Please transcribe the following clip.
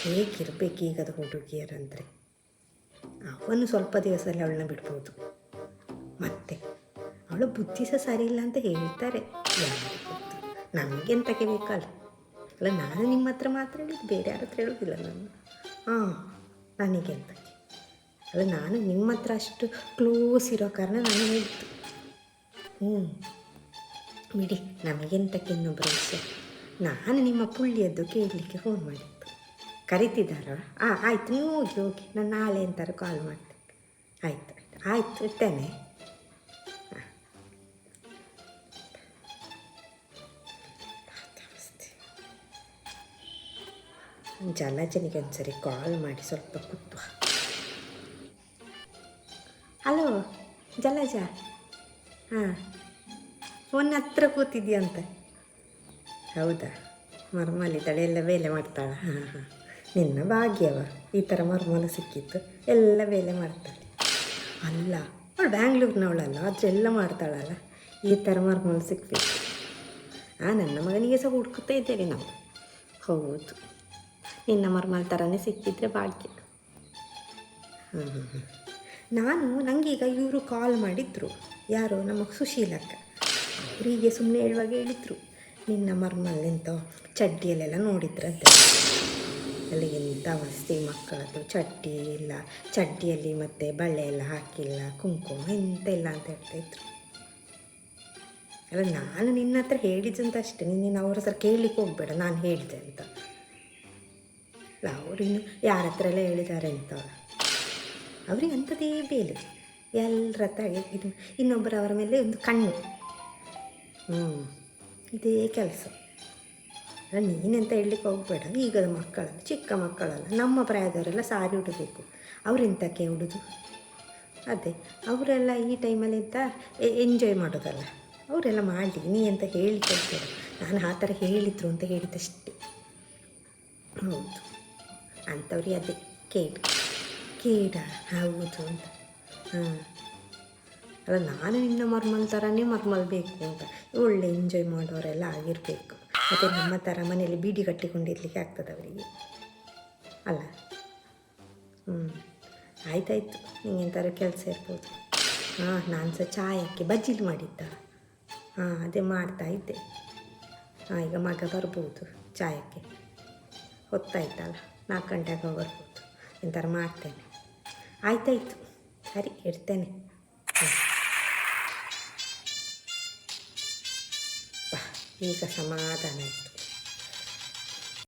ಹೇಗಿರಬೇಕು ಈಗದ ಹುಡುಗಿಯರಂದರೆ. ಅವನು ಸ್ವಲ್ಪ ದಿವಸದಲ್ಲಿ ಅವಳನ್ನ ಬಿಡ್ಬೋದು. ಮತ್ತೆ ಅವಳ ಬುದ್ಧಿ ಸಹ ಸರಿ ಇಲ್ಲ ಅಂತ ಹೇಳ್ತಾರೆ. ಯಾರಿಗೆ ಗೊತ್ತು, ನಮಗೆಂತಕ್ಕೆ ಬೇಕಲ್ಲ. ಅಲ್ಲ, ನಾನು ನಿಮ್ಮ ಹತ್ರ ಮಾತ್ರ ಹೇಳಿದ್ದು, ಬೇರೆ ಯಾರ ಹತ್ರ ಹೇಳೋದಿಲ್ಲ ನಾನು. ನನಗೆಂತಕ್ಕೆ ಅಲ್ಲ, ನಾನು ನಿಮ್ಮ ಹತ್ರ ಅಷ್ಟು ಕ್ಲೋಸ್ ಇರೋ ಕಾರಣ ನಾನು ಹೇಳಿದ್ದು. ಬಿಡಿ, ನಮಗೆಂತಕ್ಕೆ ಇನ್ನೊಬ್ಬರ ವಿಷಯ. ನಾನು ನಿಮ್ಮ ಪುಳ್ಳಿಯದ್ದು ಕೇಳಲಿಕ್ಕೆ ಫೋನ್ ಮಾಡಿದ್ದು. ಕರಿತಿದ್ದಾರ? ಆಯಿತು, ನೀವು ಹೋಗಿ ನಾನು ನಾಳೆ ಅಂತಾರೆ ಕಾಲ್ ಮಾಡ್ತೇನೆ. ಆಯಿತು ಇರ್ತೇನೆ. ಜಲಜನಿಗೆ ಒಂದ್ಸರಿ ಕಾಲ್ ಮಾಡಿ ಸ್ವಲ್ಪ ಕೂತ್ವ. ಹಲೋ ಜಲಜ, ಫೋನ್ ಹತ್ರ ಕೂತಿದ್ಯಂತೆ. ಹೌದಾ, ಮರ್ಮಲಿದ್ದಾಳೆ, ಎಲ್ಲ ವೇಲೆ ಮಾಡ್ತಾಳೆ. ನಿನ್ನ ಭಾಗ್ಯವ ಈ ಥರ ಮರ್ಮಲ ಸಿಕ್ಕಿತ್ತು, ಎಲ್ಲ ವೇಲೆ ಮಾಡ್ತಾಳೆ. ಅಲ್ಲ, ಅವಳು ಬ್ಯಾಂಗ್ಳೂರಿನವಳಲ್ಲ, ಅದೆಲ್ಲ ಮಾಡ್ತಾಳಲ್ಲ. ಈ ಥರ ಮರ್ಮಲ ಸಿಕ್ಕಬೇಕು. ನನ್ನ ಮಗನಿಗೆ ಸಹ ಹುಡುಕುತ್ತಾ ಇದ್ದೇವೆ ನಾವು. ಹೌದು, ನಿನ್ನ ಮರ್ಮಲ್ ಥರನೇ ಸಿಕ್ಕಿದ್ರೆ ಭಾಗ್ಯ. ನನಗೀಗ ಇವರು ಕಾಲ್ ಮಾಡಿದರು, ಯಾರೋ ನಮ್ಮ ಸುಶೀಲಕ್ಕ. ಅವರಿಗೆ ಸುಮ್ಮನೆ ಹೇಳುವಾಗ ಹೇಳಿದರು, ನಿನ್ನ ಮರ್ಮಲ್ ಎಂತ ಚಡ್ಡಿಯಲ್ಲೆಲ್ಲ ನೋಡಿದ್ರಂತೆ. ಅಲ್ಲಿ ಎಂಥ ಅವಸ್ಥೆ ಮಕ್ಕಳದ್ದು. ಚಡ್ಡಿ ಇಲ್ಲ, ಚಡ್ಡಿಯಲ್ಲಿ ಮತ್ತು ಬಳೆ ಎಲ್ಲ ಹಾಕಿಲ್ಲ, ಕುಂಕುಮ ಎಂತ ಇಲ್ಲ ಅಂತ ಹೇಳ್ತಾಯಿದ್ರು. ಅಲ್ಲ, ನಾನು ನಿನ್ನ ಹತ್ರ ಹೇಳಿದ್ದಂತ ಅಷ್ಟೇ, ನೀನು ಅವ್ರ ಹತ್ರ ಕೇಳಲಿಕ್ಕೆ ಹೋಗಬೇಡ ನಾನು ಹೇಳಿದೆ ಅಂತ. ಅಲ್ಲ, ಅವರಿನ್ನು ಯಾರ ಹತ್ರ ಎಲ್ಲ ಹೇಳಿದ್ದಾರೆ ಅಂತ. ಅವ್ರಿಗೆ ಅಂಥದ್ದೇ ಬೇಲೆ, ಎಲ್ಲರ ಹತ್ರ ಇದು ಇನ್ನೊಬ್ಬರವರ ಮೇಲೆ ಒಂದು ಕಣ್ಣು. ಇದೇ ಕೆಲಸ. ನೀನೆಂತ ಹೇಳಲಿಕ್ಕೆ ಹೋಗಬೇಡ. ಈಗದ ಮಕ್ಕಳಲ್ಲ, ಚಿಕ್ಕ ಮಕ್ಕಳಲ್ಲ, ನಮ್ಮ ಪ್ರಾಯದವರೆಲ್ಲ ಸಾರಿ ಉಡಬೇಕು. ಅವರೆಂತಕ್ಕೆ ಉಡೋದು? ಅದೇ ಅವರೆಲ್ಲ ಈ ಟೈಮಲ್ಲಿ ಎಂತ ಎಂಜಾಯ್ ಮಾಡೋದಲ್ಲ, ಅವರೆಲ್ಲ ಮಾಡಲಿ. ನೀ ಅಂತ ಹೇಳಿಕ್ಕೆ ಹೋಗ್ಬೇಡ. ನಾನು ಆ ಥರ ಹೇಳಿದ್ರು ಅಂತ ಹೇಳಿದಷ್ಟೇ. ಹೌದು, ಅಂಥವ್ರಿಗೆ ಅದೇ ಕೇಡ ಹೌದು ಅಂತ. ಅಲ್ಲ, ನಾನು ನಿನ್ನ ಮರ್ಮಲ್ ಥರನೇ ಮರ್ಮಲ್ ಬೇಕು ಅಂತ. ಒಳ್ಳೆ ಎಂಜಾಯ್ ಮಾಡೋರೆಲ್ಲ ಆಗಿರಬೇಕು. ಮತ್ತು ನಮ್ಮ ಥರ ಮನೆಯಲ್ಲಿ ಬೀಡಿ ಕಟ್ಟಿಕೊಂಡಿರ್ಲಿಕ್ಕೆ ಆಗ್ತದೆ ಅವರಿಗೆ ಅಲ್ಲ. ಆಯ್ತಾಯಿತು, ನಿಂಗೆಂಥರ ಕೆಲಸ ಇರ್ಬೋದು. ನಾನು ಸಹ ಚಾಯಕ್ಕೆ ಬಜ್ಜಿಲು ಮಾಡಿದ್ದ. ಅದೇ ಮಾಡ್ತಾಯಿದ್ದೆ. ಈಗ ಮಗ ಬರ್ಬೋದು ಚಾಯಕ್ಕೆ, ಹೊತ್ತಾಯ್ತಲ್ಲ, 4 ಗಂಟೆಗೆ ಬರ್ಬೋದು. ಎಂಥರ ಮಾಡ್ತೇನೆ. ಆಯ್ತಾಯಿತು, ಸರಿ ಇಡ್ತೇನೆ. ಈಗ ಸಮಾಧಾನ ಆಯಿತು.